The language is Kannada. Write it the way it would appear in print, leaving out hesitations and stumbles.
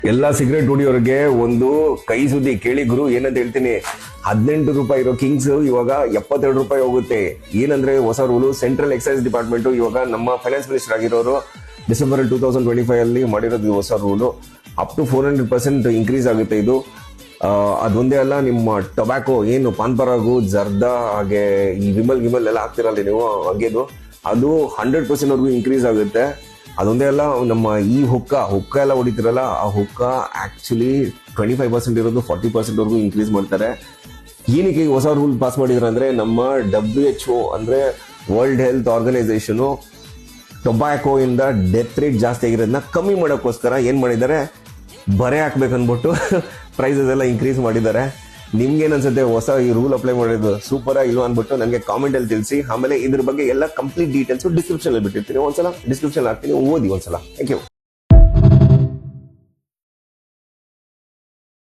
ಎಲ್ಲ ಸಿಗರೇಟ್ ಹೊಡಿಯೋರಿಗೆ ಒಂದು ಕೈ ಸುದ್ದಿ ಕೇಳಿ ಗುರು, ಏನಂತ ಹೇಳ್ತೀನಿ. 18 ರೂಪಾಯಿ ಇರೋ ಕಿಂಗ್ಸ್ ಇವಾಗ 72 ರೂಪಾಯಿ ಹೋಗುತ್ತೆ. ಏನಂದ್ರೆ ಹೊಸ ರೂಲು. ಸೆಂಟ್ರಲ್ ಎಕ್ಸೈಸ್ ಡಿಪಾರ್ಟ್ಮೆಂಟ್ ಇವಾಗ ನಮ್ಮ ಫೈನಾನ್ಸ್ ಮಿನಿಸ್ಟರ್ ಆಗಿರೋರು ಡಿಸೆಂಬರ್ 2025 ಅಲ್ಲಿ ಮಾಡಿರೋದು ಹೊಸ ರೂಲು. ಅಪ್ ಟು 400% ಇನ್ಕ್ರೀಸ್ ಆಗುತ್ತೆ ಇದು. ಅದೊಂದೇ ಅಲ್ಲ, ನಿಮ್ಮ ಟೊಬ್ಯಾಕೋ ಏನು ಪಾನ್ ಪರಾಗು, ಜರ್ದಾ, ಹಾಗೆ ಈ ವಿಮಲ್ ಎಲ್ಲ ಹಾಕ್ತಿರಲ್ಲ ನೀವು ಹಂಗೇದು, ಅದು 100% ವರ್ಗೂ ಇನ್ಕ್ರೀಸ್ ಆಗುತ್ತೆ. ಅದೊಂದೇ ಅಲ್ಲ, ನಮ್ಮ ಈ ಹುಕ್ಕ ಎಲ್ಲ ಹೊಡಿತಿರಲ್ಲ, ಆ ಹುಕ್ಕ ಆಕ್ಚುಲಿ 25% ಇರೋದು 40% ವರ್ಗೂ ಇನ್ಕ್ರೀಸ್ ಮಾಡ್ತಾರೆ. ಏನಕ್ಕೆ ಹೊಸ ರೂಲ್ ಪಾಸ್ ಮಾಡಿದ್ರು ಅಂದ್ರೆ, ನಮ್ಮ WHO ಅಂದ್ರೆ ವರ್ಲ್ಡ್ ಹೆಲ್ತ್ ಆರ್ಗನೈಸೇಷನ್ ಟೊಬ್ಯಾಕೋ ಇಂದ ಡೆತ್ ರೇಟ್ ಜಾಸ್ತಿ ಆಗಿರೋದನ್ನ ಕಮ್ಮಿ ಮಾಡೋಕ್ಕೋಸ್ಕರ ಏನ್ ಮಾಡಿದ್ದಾರೆ, ಬರೆ ಹಾಕ್ಬೇಕನ್ಬಿಟ್ಟು ಪ್ರೈಸಸ್ ಎಲ್ಲ ಇನ್ಕ್ರೀಸ್ ಮಾಡಿದ್ದಾರೆ. ನಿಮ್ಗೇನ್ ಅನ್ಸುತ್ತೆ ಹೊಸ ಈ ರೂಲ್ ಅಪ್ಲೈ ಮಾಡೋದು ಸೂಪರ್ ಇಲ್ವಾ ಅನ್ಬಿಟ್ಟು ನನಗೆ ಕಾಮೆಂಟ್ ಅಲ್ಲಿ ತಿಳಿಸಿ. ಆಮೇಲೆ ಇದ್ರ ಬಗ್ಗೆ ಎಲ್ಲ ಕಂಪ್ಲೀಟ್ ಡೀಟೇಲ್ಸ್ ಡಿಸ್ಕ್ರಿಪ್ಷನ್ ಅಲ್ಲಿ ಬಿಟ್ಟಿರ್ತೀನಿ, ಒಂದ್ಸಲ ಡಿಸ್ಕ್ರಿಪ್ಷನ್ ಹಾಕ್ತೀನಿ, ಓದಿ ಒಂದ್ಸಲ. Thank you.